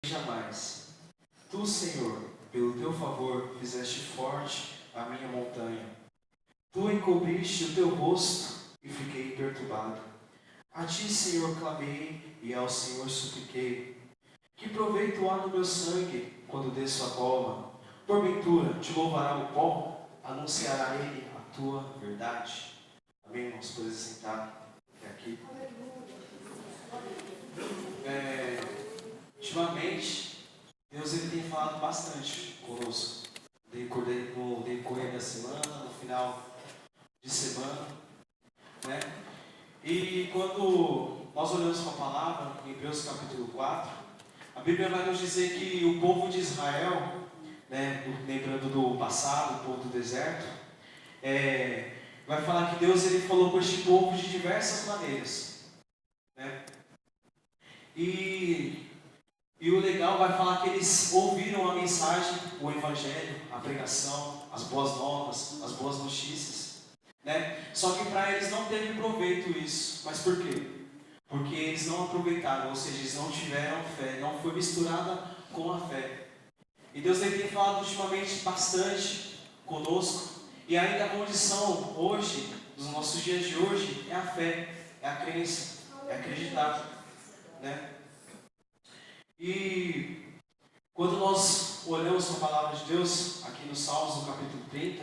jamais. Tu, Senhor, pelo teu favor, fizeste forte a minha montanha. Tu encobriste o teu rosto e fiquei perturbado. A ti, Senhor, clamei e ao Senhor supliquei. Que proveito há no meu sangue quando desço a cova? Porventura, te louvará o pó? Anunciará ele a tua verdade. Amém, irmãos? Podemos sentar aqui. Ultimamente, Deus ele tem falado bastante conosco. No decorrer da semana, no final de semana, né? E quando nós olhamos para a palavra, em Hebreus capítulo 4, a Bíblia vai nos dizer que o povo de Israel, né, lembrando do passado, o povo do deserto, vai falar que Deus ele falou com este povo de diversas maneiras, né? E o legal vai falar que eles ouviram a mensagem, o evangelho, a pregação, as boas novas, as boas notícias, né? Só que para eles não teve proveito isso. Mas por quê? Porque eles não aproveitaram, ou seja, eles não tiveram fé, não foi misturada com a fé. E Deus tem falado ultimamente bastante conosco. E ainda a condição hoje, dos nossos dias de hoje, é a fé, é a crença, é acreditar, né? E quando nós olhamos para a palavra de Deus, aqui no Salmos, no capítulo 30,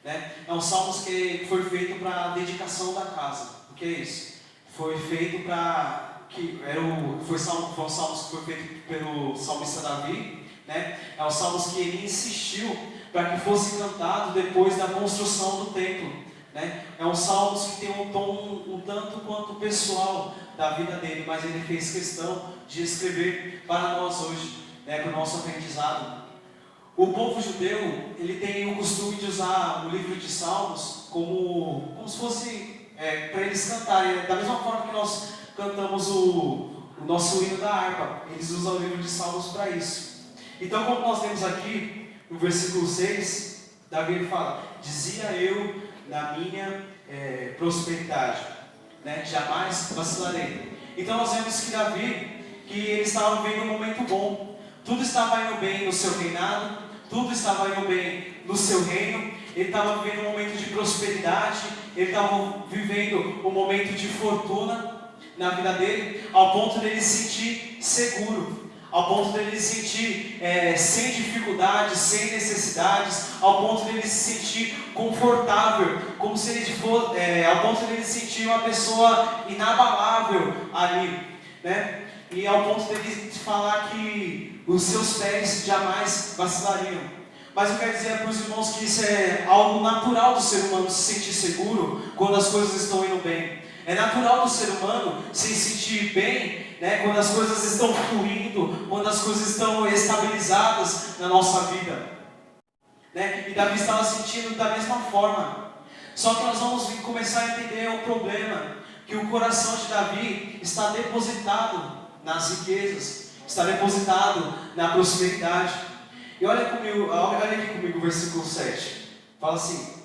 né, é um Salmos que foi feito para a dedicação da casa. O que é isso? Foi feito para... Foi um Salmos que foi feito pelo salmista Davi, né? É um Salmos que ele insistiu para que fosse cantado depois da construção do templo, né? É um Salmos que tem um tom um tanto quanto pessoal da vida dele, mas ele fez questão de escrever para nós hoje, né, para o nosso aprendizado. O povo judeu, ele tem o costume de usar o livro de Salmos como se fosse para eles cantarem, da mesma forma que nós cantamos o nosso hino da harpa, eles usam o livro de Salmos para isso. Então, como nós temos aqui, no versículo 6, Davi ele fala: dizia eu na minha prosperidade, né, jamais vacilarei. Então nós vemos que Davi, que ele estava vivendo um momento bom, tudo estava indo bem no seu reinado, tudo estava indo bem no seu reino, ele estava vivendo um momento de prosperidade, ele estava vivendo um momento de fortuna na vida dele, ao ponto dele se sentir seguro, ao ponto dele se sentir sem dificuldades, sem necessidades, ao ponto dele se sentir confortável, como se ele fosse, ao ponto dele se sentir uma pessoa inabalável ali, né? E ao ponto dele falar que os seus pés jamais vacilariam. Mas eu quero dizer para os irmãos que isso é algo natural do ser humano, se sentir seguro quando as coisas estão indo bem. É natural do ser humano se sentir bem, né, quando as coisas estão fluindo, quando as coisas estão estabilizadas na nossa vida, né? E Davi estava sentindo da mesma forma. Só que nós vamos começar a entender o problema, que o coração de Davi está depositado nas riquezas, está depositado na prosperidade. E olha aqui comigo o versículo 7. Fala assim: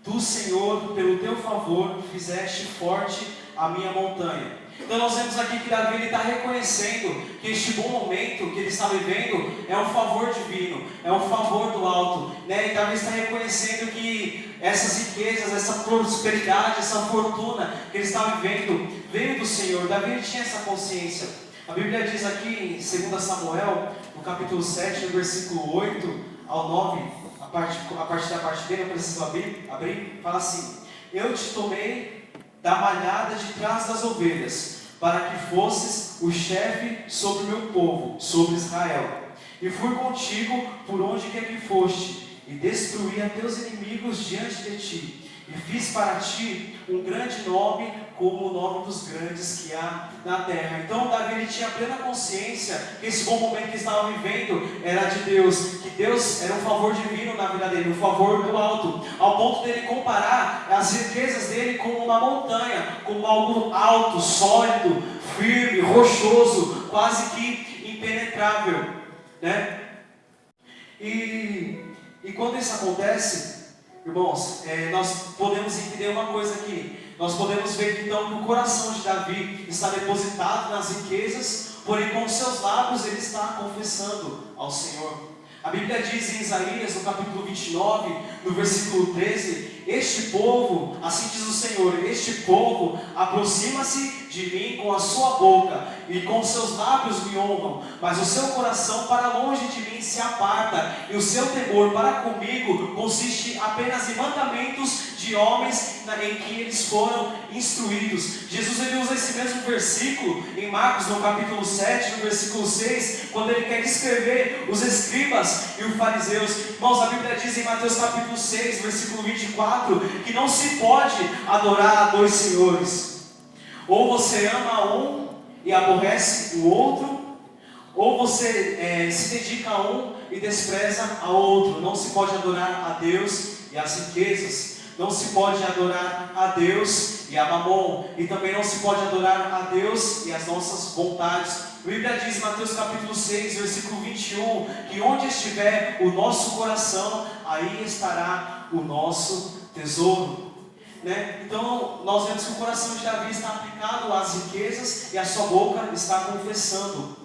Tu, Senhor, pelo teu favor, fizeste forte a minha montanha. Então nós vemos aqui que Davi está reconhecendo que este bom momento que ele está vivendo é um favor divino, é um favor do alto, né? E Davi está reconhecendo que essas riquezas, essa prosperidade, essa fortuna que ele está vivendo veio do Senhor. Davi tinha essa consciência. A Bíblia diz aqui em 2 Samuel, no capítulo 7, no versículo 8 ao 9, a partir da parte dele, eu preciso abrir, fala assim: Eu te tomei da malhada de trás das ovelhas, para que fosses o chefe sobre o meu povo, sobre Israel. E fui contigo por onde quer que foste, e destruí a teus inimigos diante de ti. E fiz para ti um grande nome, como o nome dos grandes que há na terra. Então Davi ele tinha plena consciência que esse bom momento que estava vivendo era de Deus, que Deus era um favor divino na vida dele, um favor do alto, ao ponto dele comparar as riquezas dele como uma montanha, como algo alto, sólido, firme, rochoso, quase que impenetrável, né? E quando isso acontece, irmãos, nós podemos entender uma coisa aqui. Nós podemos ver então que o coração de Davi está depositado nas riquezas, porém com seus lábios ele está confessando ao Senhor. A Bíblia diz em Isaías, no capítulo 29, no versículo 13, este povo, assim diz o Senhor, este povo aproxima-se de mim com a sua boca e com seus lábios me honram, mas o seu coração para longe de mim se aparta, e o seu temor para comigo consiste apenas em mandamentos de homens em que eles foram instruídos. Jesus ele usa esse mesmo versículo em Marcos, no capítulo 7, no versículo 6, quando ele quer descrever os escribas e os fariseus. Irmãos, a Bíblia diz em Mateus capítulo 6, versículo 24, que não se pode adorar a dois senhores. Ou você ama um e aborrece o outro, ou você se dedica a um e despreza a outro. Não se pode adorar a Deus e as riquezas. Não se pode adorar a Deus e a Mamon. E também não se pode adorar a Deus e as nossas vontades. A Bíblia diz em Mateus capítulo 6, versículo 21, que onde estiver o nosso coração, aí estará o nosso tesouro. Então nós vemos que o coração de Davi está aplicado às riquezas e a sua boca está confessando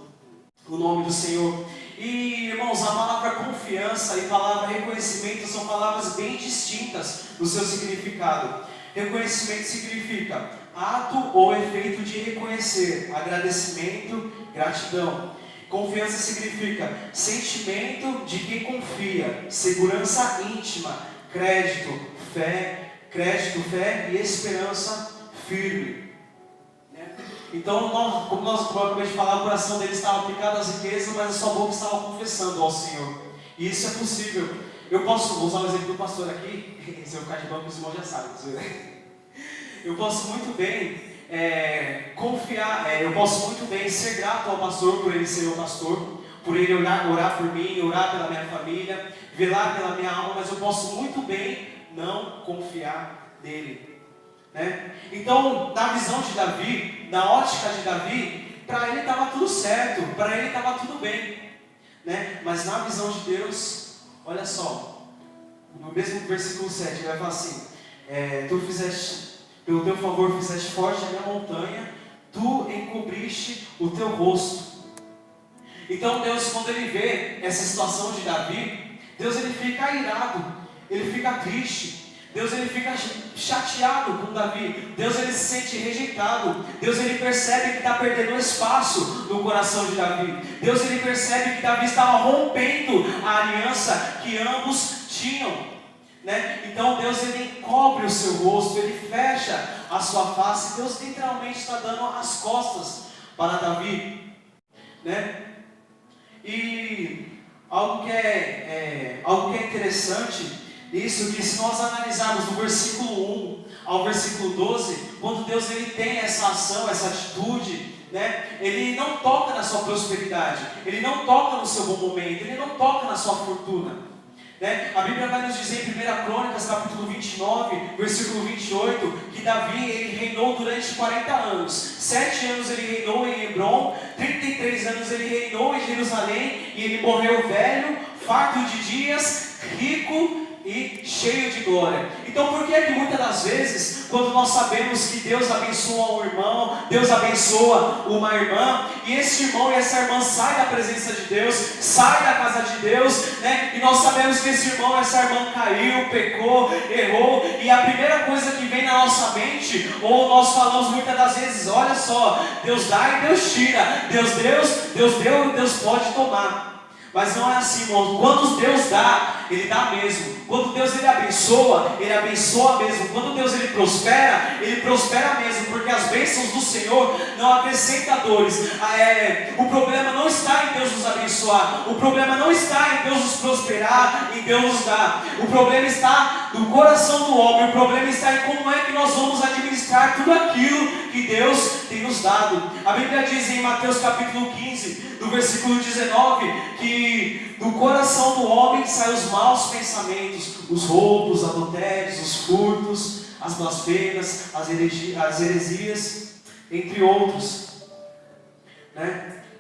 o nome do Senhor. E irmãos, a palavra confiança e a palavra reconhecimento são palavras bem distintas no seu significado. Reconhecimento significa ato ou efeito de reconhecer, agradecimento, gratidão. Confiança significa sentimento de quem confia, segurança íntima, crédito, fé e esperança firme. Então, como nós acabamos de falar, o coração dele estava aplicado às riquezas, mas a sua boca estava confessando ao Senhor. E isso é possível. Eu posso, vou usar o exemplo do pastor aqui, se eu ficar de banco, os irmãos já sabem. Eu posso muito bem confiar, eu posso muito bem ser grato ao pastor por ele ser meu pastor, por ele orar por mim, orar pela minha família, velar pela minha alma, mas eu posso muito bem não confiar nele. Então, na visão de Davi, na ótica de Davi, para ele estava tudo certo, para ele estava tudo bem, mas na visão de Deus, olha só, no mesmo versículo 7, ele vai falar assim: tu fizeste, pelo teu favor fizeste forte a minha montanha, tu encobriste o teu rosto. Então Deus, quando ele vê essa situação de Davi, Deus ele fica irado, ele fica triste. Deus ele fica chateado com Davi. Deus ele se sente rejeitado. Deus ele percebe que está perdendo espaço no coração de Davi. Deus ele percebe que Davi estava rompendo a aliança que ambos tinham. Então Deus ele encobre o seu rosto, ele fecha a sua face. Deus literalmente está dando as costas para Davi. E algo que é interessante, isso que se nós analisarmos do versículo 1 ao versículo 12, quando Deus ele tem essa ação, essa atitude, ele não toca na sua prosperidade, ele não toca no seu bom momento, ele não toca na sua fortuna. A Bíblia vai nos dizer em 1 Crônicas capítulo 29, versículo 28, que Davi ele reinou durante 40 anos. 7 anos ele reinou em Hebrom, 33 anos ele reinou em Jerusalém, e ele morreu velho, farto de dias, rico e cheio de glória. Então por que muitas das vezes, quando nós sabemos que Deus abençoa um irmão, Deus abençoa uma irmã, e esse irmão e essa irmã sai da presença de Deus, sai da casa de Deus, e nós sabemos que esse irmão e essa irmã caiu, pecou, errou, e a primeira coisa que vem na nossa mente, ou nós falamos muitas das vezes: olha só, Deus dá e Deus tira, Deus deu e Deus pode tomar. Mas não é assim, irmãos. Quando Deus dá, Ele dá mesmo. Quando Deus Ele abençoa mesmo. Quando Deus Ele prospera mesmo. Porque as bênçãos do Senhor não acrescentam dores. O problema não está em Deus nos abençoar. O problema não está em Deus nos prosperar, em Deus nos dar. O problema está no coração do homem. O problema está em como é que nós vamos administrar tudo aquilo que Deus tem nos dado. A Bíblia diz em Mateus capítulo 15, no versículo 19, que do coração do homem saem os maus pensamentos, os roubos, os adultérios, os furtos, as blasfêmias, as heresias, entre outros.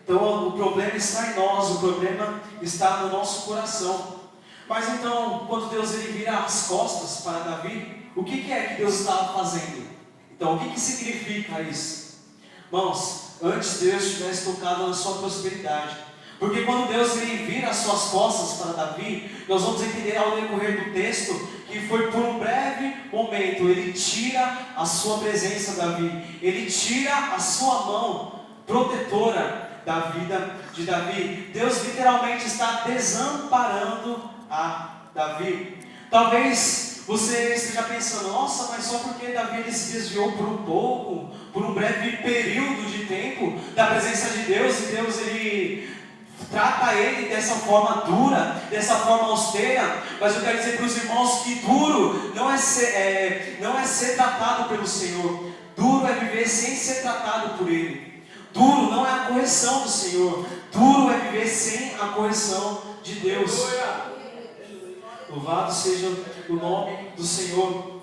Então o problema está em nós, o problema está no nosso coração. Mas então, quando Deus ele vira as costas para Davi, o que é que Deus estava fazendo? Então, o que significa isso? Irmãos, antes Deus tivesse tocado na sua prosperidade. Porque quando Deus ele vira as suas costas para Davi, nós vamos entender ao decorrer do texto que foi por um breve momento. Ele tira a sua presença, Davi. Ele tira a sua mão protetora da vida de Davi. Deus literalmente está desamparando a Davi. Talvez você esteja pensando, nossa, mas só porque Davi ele se desviou por um pouco, por um breve período de tempo da presença de Deus, e Deus ele trata ele dessa forma dura, dessa forma austera. Mas eu quero dizer para os irmãos que duro não é ser tratado pelo Senhor. Duro é viver sem ser tratado por Ele. Duro não é a correção do Senhor. Duro é viver sem a correção de Deus. Louvado seja o nome do Senhor.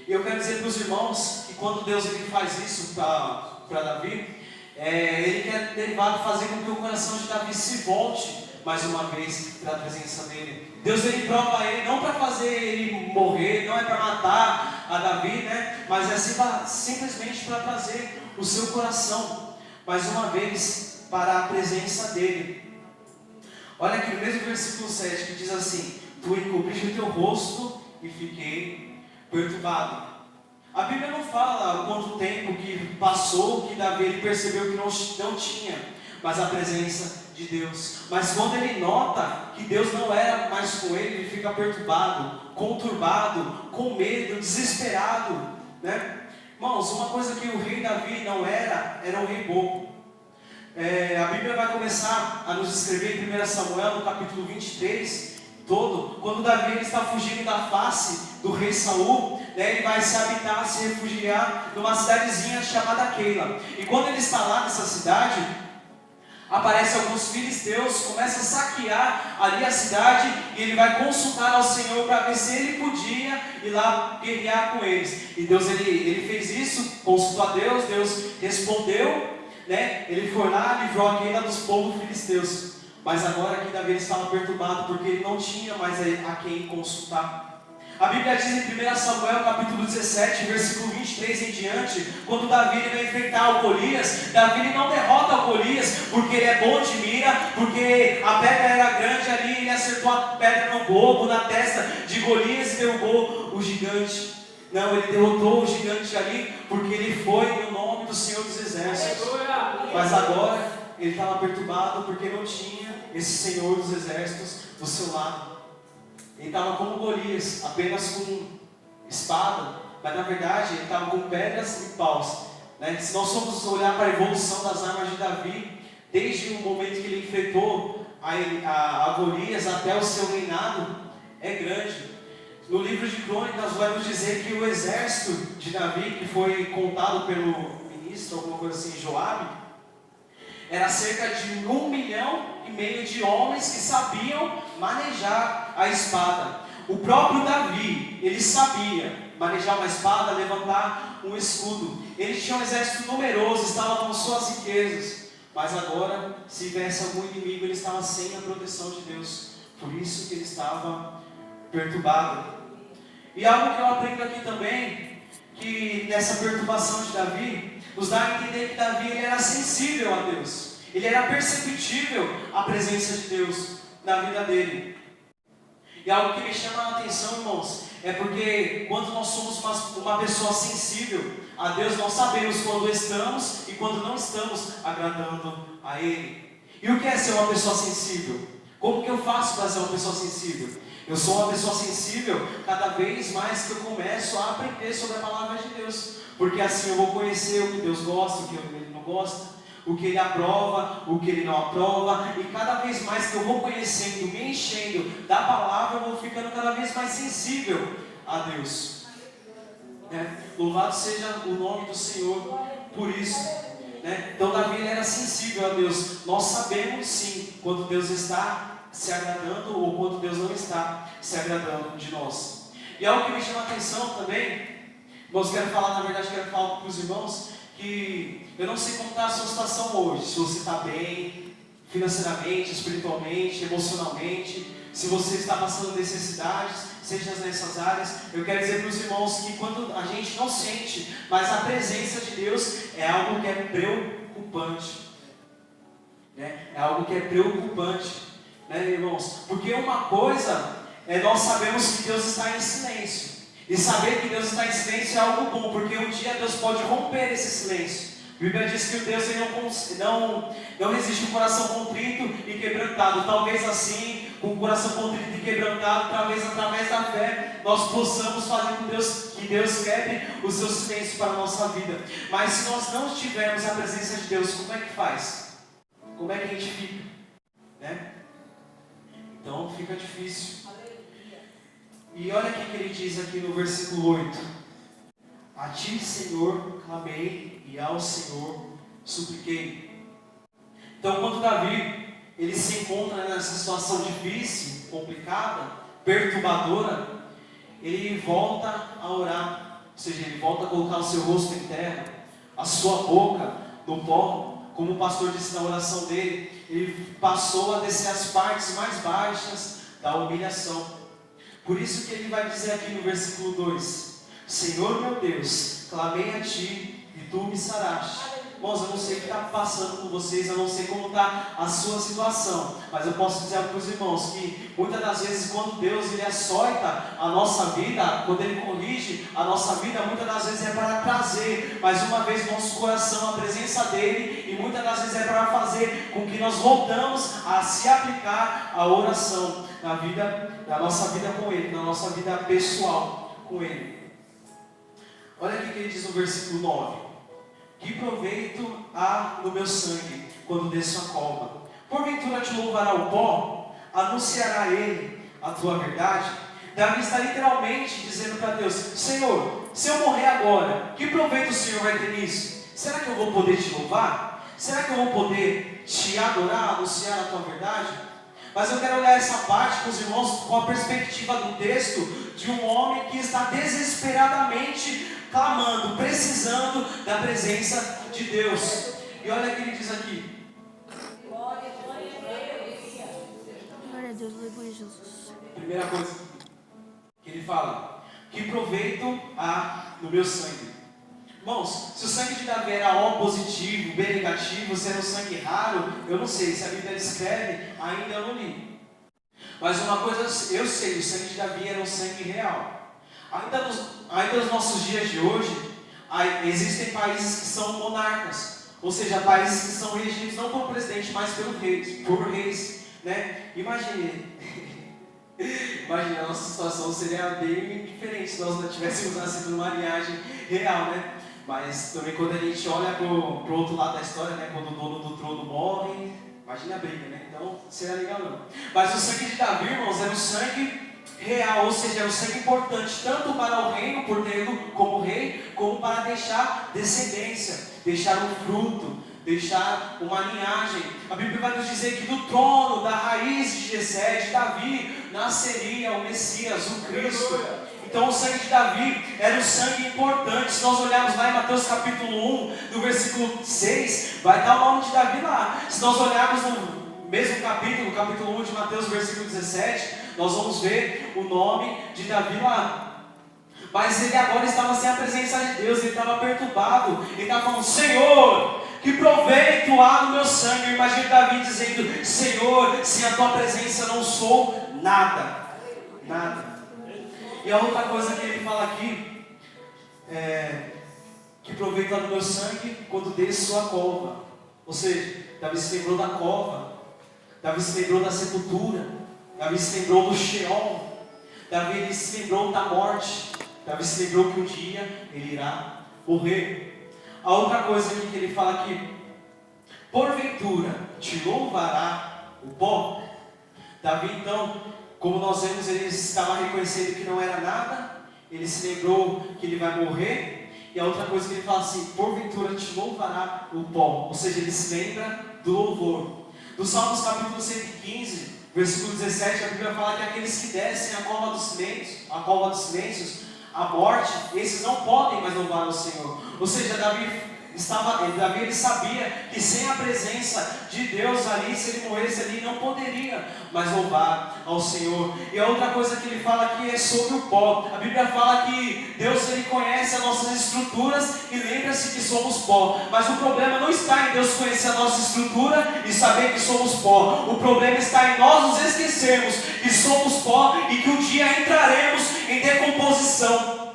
E eu quero dizer para os irmãos que quando Deus ele faz isso para Davi, ele quer fazer com que o coração de Davi se volte mais uma vez para a presença dele. Deus ele prova ele não para fazer ele morrer, não é para matar a Davi, né? Mas é simplesmente para trazer o seu coração mais uma vez para a presença dele. Olha aqui no mesmo versículo 7 que diz assim: tu encobriste o teu rosto e fiquei perturbado. A Bíblia não fala quanto tempo que passou que Davi ele percebeu que não tinha mais a presença de Deus. Mas quando ele nota que Deus não era mais com ele, ele fica perturbado, conturbado, com medo, desesperado, né? Irmãos, uma coisa que o rei Davi não era um rei bobo. A Bíblia vai começar a nos escrever em 1 Samuel, no capítulo 23, quando Davi ele está fugindo da face do rei Saul, né, ele vai se habitar, se refugiar numa cidadezinha chamada Keila. E quando ele está lá nessa cidade, aparecem alguns filisteus, começam a saquear ali a cidade, e ele vai consultar ao Senhor para ver se ele podia ir lá guerrear com eles. E Deus ele fez isso, consultou a Deus, Deus respondeu, né? Ele foi lá, livrou a Keila dos povos filisteus. Mas agora aqui Davi estava perturbado, porque ele não tinha mais a quem consultar. A Bíblia diz em 1 Samuel capítulo 17, versículo 23 em diante, quando Davi vai enfrentar o Golias, Davi não derrota o Golias, porque ele é bom de mira, porque a pedra era grande ali, ele acertou a pedra no globo, na testa de Golias e derrubou o gigante. Não, ele derrotou o gigante ali, porque ele foi no nome do Senhor dos Exércitos. Mas agora ele estava perturbado, porque não tinha esse Senhor dos Exércitos do seu lado. Ele estava como Golias, apenas com espada, mas na verdade ele estava com pedras e paus, né? Se nós formos olhar para a evolução das armas de Davi, desde o momento que ele enfrentou a Golias até o seu reinado, é grande. No livro de Crônicas vai nos dizer que o exército de Davi, que foi contado pelo ministro, alguma coisa assim, Joabe, era cerca de 1,5 milhão de homens que sabiam manejar a espada. O próprio Davi, ele sabia manejar uma espada, levantar um escudo. Ele tinha um exército numeroso, estava com suas riquezas. Mas agora, se viesse algum inimigo, ele estava sem a proteção de Deus. Por isso que ele estava perturbado. E algo que eu aprendo aqui também, que nessa perturbação de Davi, nos dá a entender que Davi ele era sensível a Deus. Ele era perceptível a presença de Deus na vida dele. E algo que me chama a atenção, irmãos, é porque quando nós somos uma pessoa sensível a Deus, nós sabemos quando estamos e quando não estamos agradando a Ele. E o que é ser uma pessoa sensível? Como que eu faço para ser uma pessoa sensível? Eu sou uma pessoa sensível cada vez mais que eu começo a aprender sobre a palavra de Deus. Porque assim eu vou conhecer o que Deus gosta, o que Ele não gosta, o que Ele aprova, o que Ele não aprova. E cada vez mais que eu vou conhecendo, me enchendo da palavra, eu vou ficando cada vez mais sensível a Deus. Louvado seja o nome do Senhor por isso. Então Davi ele era sensível a Deus. Nós sabemos sim quando Deus está se agradando ou quando Deus não está se agradando de nós. E algo que me chama a atenção também, irmãos, quero falar para os irmãos que eu não sei como está a sua situação hoje, se você está bem financeiramente, espiritualmente, emocionalmente, se você está passando necessidades, seja nessas áreas. Eu quero dizer para os irmãos que quando a gente não sente, mas a presença de Deus é algo que é preocupante. Né? É algo que é preocupante, né, irmãos? Porque uma coisa é nós sabemos que Deus está em silêncio. E saber que Deus está em silêncio é algo bom, porque um dia Deus pode romper esse silêncio. A Bíblia diz que o Deus ele não resiste um coração contrito e quebrantado. Talvez assim, com o coração contrito e quebrantado, talvez através da fé, nós possamos fazer com Deus, que Deus quebre o seu silêncio para a nossa vida. Mas se nós não tivermos a presença de Deus, como é que faz? Como é que a gente fica? Né? Então fica difícil. E olha o que ele diz aqui no versículo 8. A ti, Senhor, clamei e ao Senhor supliquei. Então, quando Davi ele se encontra nessa situação difícil, complicada, perturbadora, ele volta a orar. Ou seja, ele volta a colocar o seu rosto em terra, a sua boca no pó. Como o pastor disse na oração dele, ele passou a descer as partes mais baixas da humilhação. Por isso que ele vai dizer aqui no versículo 2: Senhor meu Deus, clamei a ti e tu me saraste. Irmãos, eu não sei o que está passando com vocês, eu não sei como está a sua situação, mas eu posso dizer para os irmãos que muitas das vezes quando Deus ele açoita a nossa vida, quando Ele corrige a nossa vida, muitas das vezes é para trazer mais uma vez nosso coração à presença dEle, e muitas das vezes é para fazer com que nós voltamos a se aplicar à oração na nossa vida com Ele, na nossa vida pessoal com Ele. Olha aqui que ele diz no versículo 9: que proveito há no meu sangue quando desço a cova? Porventura te louvará o pó? Anunciará ele a tua verdade? Davi está literalmente dizendo para Deus: Senhor, se eu morrer agora, que proveito o Senhor vai ter nisso? Será que eu vou poder te louvar? Será que eu vou poder te adorar, anunciar a tua verdade? Mas eu quero olhar essa parte com os irmãos com a perspectiva do texto de um homem que está desesperadamente clamando, precisando da presença de Deus. E olha o que ele diz aqui. Glória a Deus, aleluia, Jesus. Primeira coisa que ele fala: que proveito há no meu sangue? Irmãos, se o sangue de Davi era O positivo, B negativo, se era um sangue raro, eu não sei, se a Bíblia descreve, ainda eu não li. Mas uma coisa eu sei, o sangue de Davi era um sangue real. Ainda nos nossos dias de hoje, existem países que são monarcas, ou seja, países que são regidos não por presidente, mas por reis, né? Imagine, a nossa situação seria bem diferente se nós não tivéssemos nascido numa linhagem real, né? Mas também quando a gente olha para o outro lado da história, né? Quando o dono do trono morre, imagina a briga, né? Então, seria legal não. Mas o sangue de Davi, irmãos, era o sangue real, ou seja, era um sangue importante, tanto para o reino, por tê-lo como rei, como para deixar descendência, deixar um fruto, deixar uma linhagem. A Bíblia vai nos dizer que do trono, da raiz de Jessé, de Davi, nasceria o Messias, o Cristo. Então o sangue de Davi era um sangue importante. Se nós olharmos lá em Mateus capítulo 1, no versículo 6, vai estar o nome de Davi lá. Se nós olharmos no mesmo capítulo 1 de Mateus, versículo 17, nós vamos ver o nome de Davi lá. Mas ele agora estava sem a presença de Deus, ele estava perturbado, ele estava falando: Senhor, que proveito há no meu sangue? Eu imagino Davi dizendo: Senhor, sem a tua presença eu não sou nada, nada. E a outra coisa que ele fala aqui é: que proveito há no meu sangue quando desço a cova. Ou seja, Davi se lembrou da cova, Davi se lembrou da sepultura, Davi se lembrou do Sheol, Davi se lembrou da morte, Davi se lembrou que um dia ele irá morrer. A outra coisa aqui que ele fala aqui: porventura te louvará o pó? Davi então, como nós vemos, ele estava reconhecendo que não era nada, ele se lembrou que ele vai morrer. E a outra coisa que ele fala assim: porventura te louvará o pó, ou seja, ele se lembra do louvor. Do Salmos capítulo 115, versículo 17, a Bíblia fala que aqueles que descem a cova dos silêncios, a morte, esses não podem mais louvar o Senhor. Ou seja, Davi Davi ele sabia que sem a presença de Deus ali, se ele morresse ali, não poderia mais louvar ao Senhor. E a outra coisa que ele fala aqui é sobre o pó. A Bíblia fala que Deus ele conhece as nossas estruturas e lembra-se que somos pó. Mas o problema não está em Deus conhecer a nossa estrutura e saber que somos pó. O problema está em nós nos esquecermos que somos pó e que um dia entraremos em decomposição,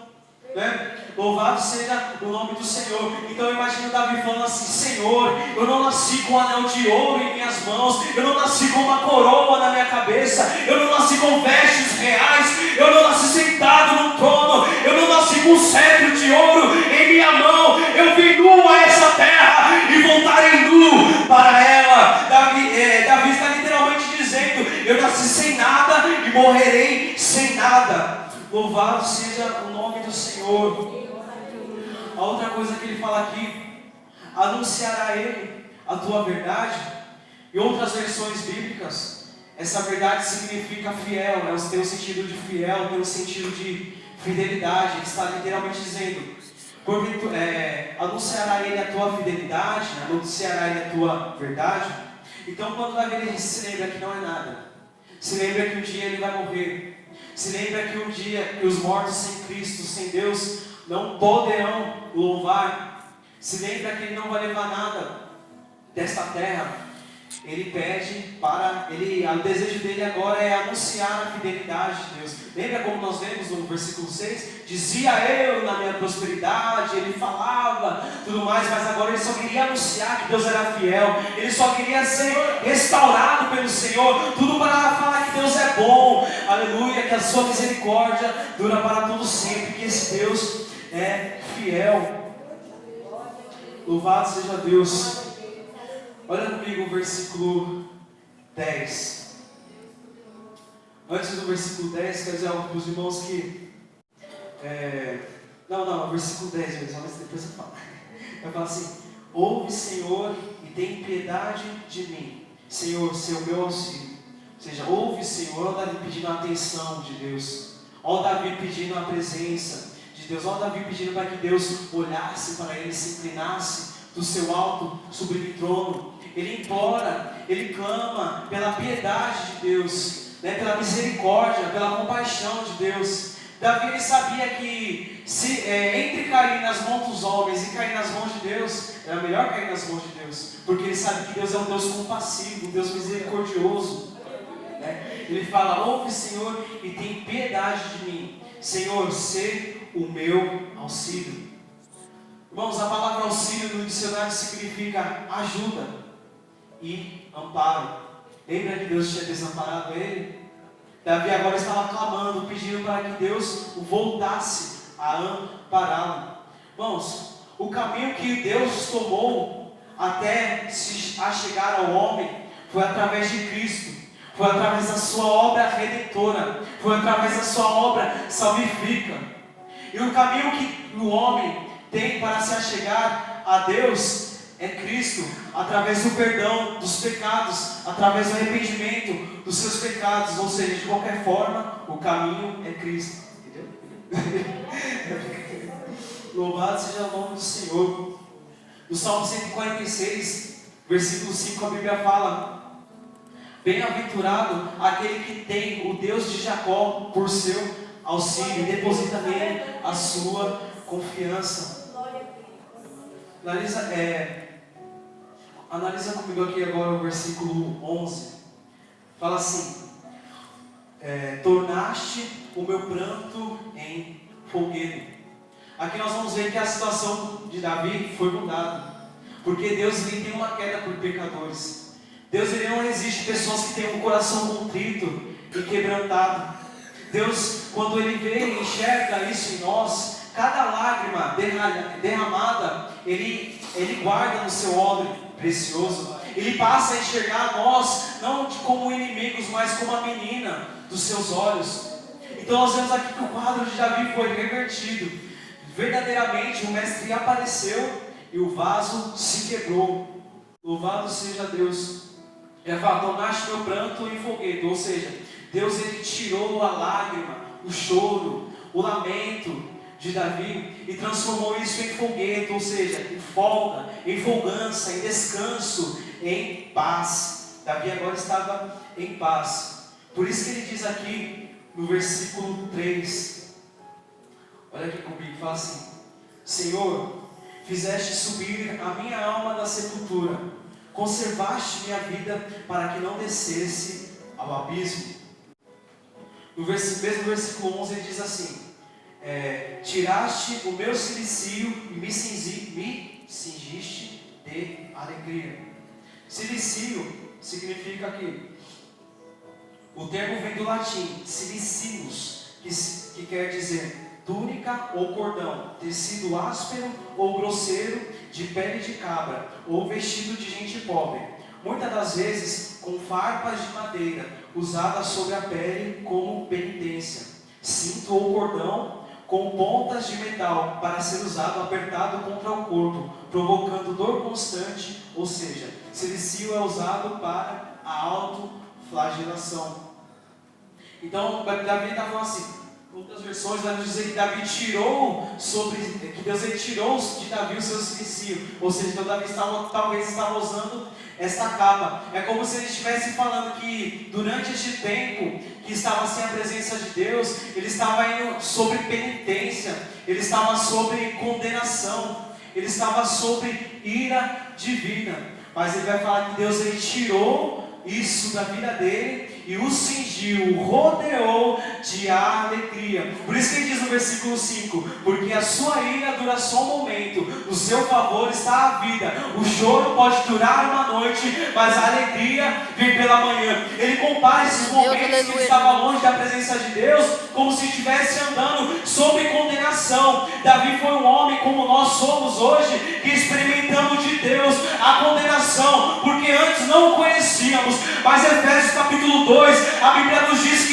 né? Louvado seja o nome do Senhor. Então eu imagino Davi falando assim: Senhor, eu não nasci com um anel de ouro em minhas mãos, eu não nasci com uma coroa na minha cabeça, eu não nasci com vestes reais, eu não nasci sentado num trono, eu não nasci com um cetro de ouro em minha mão. Eu vim nu a essa terra e voltarei nu para ela. Davi está literalmente dizendo: eu nasci sem nada e morrerei sem nada. Louvado seja o nome do Senhor. A outra coisa que ele fala aqui: anunciará ele a tua verdade. Em outras versões bíblicas, essa verdade significa fiel, né? Tem o sentido de fiel, tem o sentido de fidelidade. Ele está literalmente dizendo: anunciará ele a tua fidelidade, anunciará ele a tua verdade. Então, quando Davi ele se lembra que não é nada, se lembra que um dia ele vai morrer, se lembra que um dia que os mortos sem Cristo, sem Deus, não poderão louvar, se lembra que ele não vai levar nada desta terra, ele pede o desejo dele agora é anunciar a fidelidade de Deus. Lembra como nós vemos no versículo 6? Dizia eu na minha prosperidade, ele falava tudo mais, mas agora ele só queria anunciar que Deus era fiel, ele só queria ser restaurado pelo Senhor, tudo para falar que Deus é bom, aleluia, que a sua misericórdia dura para todo sempre, que esse Deus é fiel. Louvado seja Deus. Olha comigo o versículo 10. Antes do versículo 10, quero dizer algo para os irmãos que... Não, versículo 10 mesmo, mas depois eu falo. Eu falo assim: ouve, Senhor, e tem piedade de mim. Senhor, ser o meu auxílio. Ou seja, ouve, Senhor. Olha o Davi pedindo a atenção de Deus. Olha o Davi pedindo a presença de Deus. Olha o Davi pedindo para que Deus olhasse para ele, se inclinasse do seu alto, sublime trono. Ele implora, ele clama pela piedade de Deus, né, pela misericórdia, pela compaixão de Deus. Davi ele sabia que se entre cair nas mãos dos homens e cair nas mãos de Deus, era melhor cair nas mãos de Deus, porque ele sabe que Deus é um Deus compassivo, um Deus misericordioso, né? Ele fala: ouve, Senhor, e tem piedade de mim. Senhor, ser o meu auxílio. Irmãos, a palavra auxílio no dicionário significa ajuda e amparo. Lembra que Deus tinha desamparado ele? Davi agora estava clamando, pedindo para que Deus o voltasse a ampará-lo. Irmãos, o caminho que Deus tomou até a chegar ao homem foi através de Cristo, foi através da sua obra redentora, foi através da sua obra salvífica. E o caminho que o homem tem para se achegar a Deus é Cristo, através do perdão dos pecados, através do arrependimento dos seus pecados. Ou seja, de qualquer forma, o caminho é Cristo. Entendeu? Louvado seja o nome do Senhor. No Salmo 146, versículo 5, a Bíblia fala: bem-aventurado aquele que tem o Deus de Jacó por seu auxílio, e deposita nele a sua confiança. Analisa comigo aqui agora o versículo 11. Fala assim: tornaste o meu pranto em folguedo. Aqui nós vamos ver que a situação de Davi foi mudada, porque Deus ele tem uma queda por pecadores. Deus ele não resiste pessoas que têm um coração contrito e quebrantado. Deus, quando ele vê e enxerga isso em nós, cada lágrima derramada, Ele guarda no seu odre precioso. Ele passa a enxergar nós, não como inimigos, mas como a menina dos seus olhos. Então nós vemos aqui que o quadro de Davi foi revertido. Verdadeiramente o mestre apareceu e o vaso se quebrou. Louvado seja Deus. Ele fala: tornaste meu pranto em folguedo. Ou seja, Deus ele tirou a lágrima, o choro, o lamento de Davi e transformou isso em foguete, ou seja, em folga, em folgança, em descanso, em paz. Davi agora estava em paz. Por isso que ele diz aqui no versículo 3, olha aqui comigo, fala assim: Senhor, fizeste subir a minha alma da sepultura, conservaste minha vida para que não descesse ao abismo. No mesmo versículo 11 ele diz assim: tiraste o meu cilicio e me cingiste de alegria. Cilicio significa que o termo vem do latim silicimus, que quer dizer túnica ou cordão, tecido áspero ou grosseiro, de pele de cabra, ou vestido de gente pobre, muitas das vezes com farpas de madeira, usadas sobre a pele como penitência, cinto ou cordão com pontas de metal, para ser usado apertado contra o corpo, provocando dor constante, ou seja, cilicio é usado para a autoflagelação. Então, Davi está falando assim, outras versões vai dizer que Davi tirou que Deus ele tirou de Davi o seu cilicio, ou seja, então Davi talvez estava usando esta capa. É como se ele estivesse falando que durante este tempo que estava sem a presença de Deus, ele estava indo sobre penitência, ele estava sobre condenação, ele estava sobre ira divina. Mas ele vai falar que Deus ele tirou isso da vida dele e o cingiu, o rodeou de alegria. Por isso que ele diz no versículo 5: porque a sua ira dura só um momento, no seu favor está a vida. O choro pode durar uma noite, mas a alegria vem pela manhã. Ele compara esses momentos que ele estava longe da presença de Deus, como se estivesse andando sob condenação. Davi foi um homem como nós somos hoje, que experimentamos de Deus a condenação, porque antes não o conhecíamos. Mas Efésios capítulo 2, a Bíblia nos diz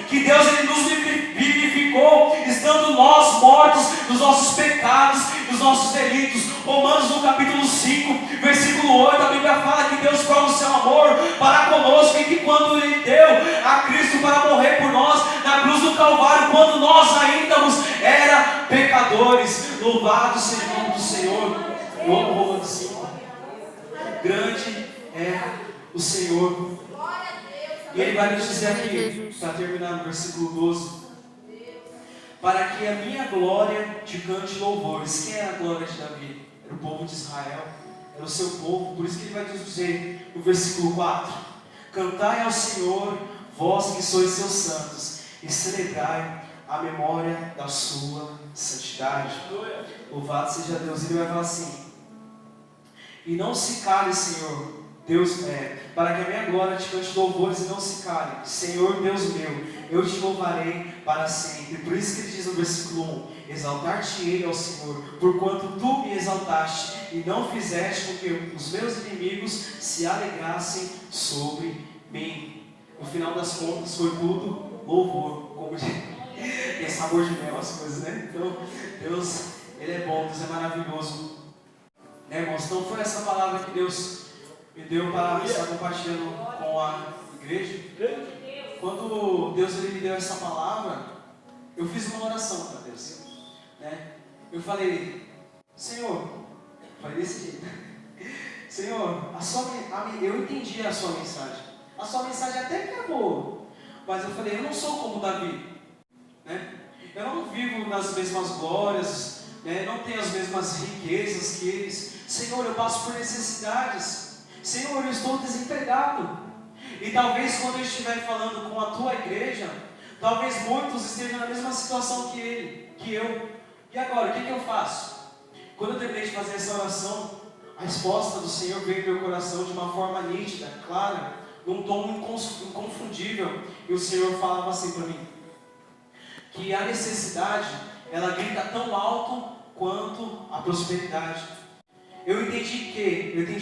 que Deus ele nos vivificou, estando nós mortos nos nossos pecados, nos nossos delitos. Romanos no capítulo 5, versículo 8, a Bíblia fala que Deus prova o seu amor para conosco, e que quando Ele deu a Cristo para morrer por nós, na cruz do Calvário, quando nós ainda éramos pecadores. Louvado seja o nome do Senhor. Eu amo Romanos 5. Grande é o Senhor. E ele vai nos dizer aqui, para terminar no versículo 12: para que a minha glória te cante louvores. Quem era a glória de Davi? Era o povo de Israel, era o seu povo. Por isso que ele vai nos dizer no versículo 4: cantai ao Senhor, vós que sois seus santos, e celebrai a memória da sua santidade. Louvado seja Deus. Ele vai falar assim: e não se cale, Senhor Deus, para que a minha glória te cante louvores e não se cale. Senhor Deus meu, eu te louvarei para sempre. Por isso que ele diz no versículo 1: exaltar-te-ei ao Senhor, porquanto tu me exaltaste e não fizeste com que os meus inimigos se alegrassem sobre mim. No final das contas foi tudo louvor, como tem sabor de mel as coisas, né? Então Deus, Ele é bom, Deus é maravilhoso, né, irmãos? Então foi essa palavra que Deus me deu para estar compartilhando com a igreja. Quando Deus ele me deu essa palavra, eu fiz uma oração para Deus, né? Eu falei: Senhor, falei desse jeito: Senhor, eu entendi a sua mensagem. A sua mensagem até que é boa, mas eu falei: eu não sou como Davi, né? Eu não vivo nas mesmas glórias, né? Não tenho as mesmas riquezas que eles. Senhor, eu passo por necessidades. Senhor, eu estou desempregado. E talvez quando eu estiver falando com a tua igreja, talvez muitos estejam na mesma situação que eu. E agora, o que eu faço? Quando eu terminei de fazer essa oração, a resposta do Senhor veio no meu coração de uma forma nítida, clara, num tom inconfundível. E o Senhor falava assim para mim: que a necessidade, ela grita tão alto quanto a prosperidade. Eu entendi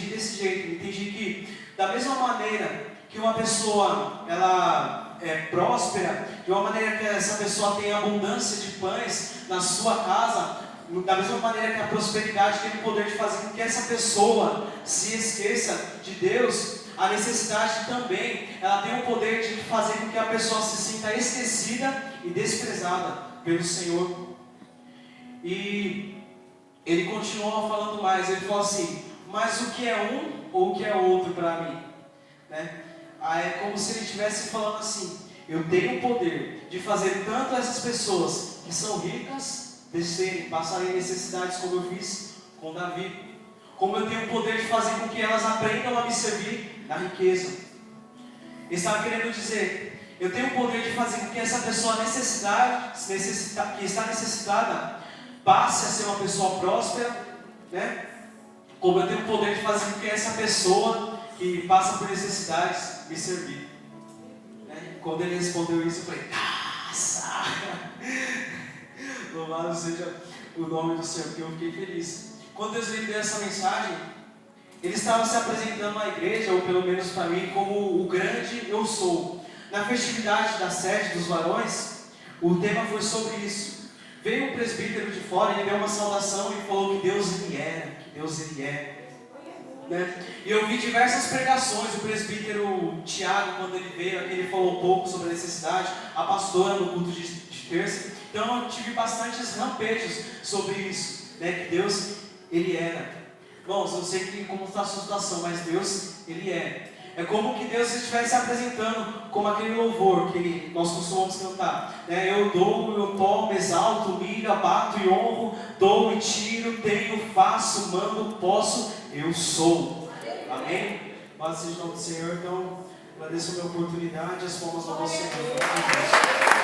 desse jeito, eu entendi que da mesma maneira que uma pessoa ela é próspera, de uma maneira que essa pessoa tem abundância de pães na sua casa, da mesma maneira que a prosperidade tem o poder de fazer com que essa pessoa se esqueça de Deus, a necessidade também, ela tem o poder de fazer com que a pessoa se sinta esquecida e desprezada pelo Senhor. E ele continuou falando mais, ele falou assim, mas o que é um ou o que é outro para mim? Né? Aí é como se ele estivesse falando assim, eu tenho o poder de fazer tanto essas pessoas que são ricas descerem, passarem necessidades como eu fiz com Davi, como eu tenho o poder de fazer com que elas aprendam a me servir na riqueza. Ele estava querendo dizer, eu tenho o poder de fazer com que essa pessoa que está necessitada passe a ser uma pessoa próspera, né? Como eu tenho o poder de fazer com que essa pessoa que passa por necessidades me servir. Né? Quando ele respondeu isso, eu falei, nossa! Louvado seja o nome do Senhor, porque eu fiquei feliz. Quando Deus me deu essa mensagem, ele estava se apresentando na igreja, ou pelo menos para mim, como o grande eu sou. Na festividade da sede dos varões, o tema foi sobre isso. Veio um presbítero de fora, ele deu uma saudação e falou que Deus ele era, que Deus ele é. Né? E eu vi diversas pregações, o presbítero Tiago, quando ele veio aqui, ele falou um pouco sobre a necessidade, a pastora no culto de terça. Então eu tive bastantes rampejos sobre isso, né? Que Deus ele era. Irmãos, eu sei que como está a sua situação, mas Deus ele é. É como que Deus estivesse apresentando, como aquele louvor que nós costumamos cantar, né? Eu dou, eu tomo, exalto, humilho, abato e honro, dou e tiro, tenho, faço, mando, posso, eu sou. Amém? Paz seja o nome do Senhor. Então, agradeço a minha oportunidade, as palmas ao nosso Senhor.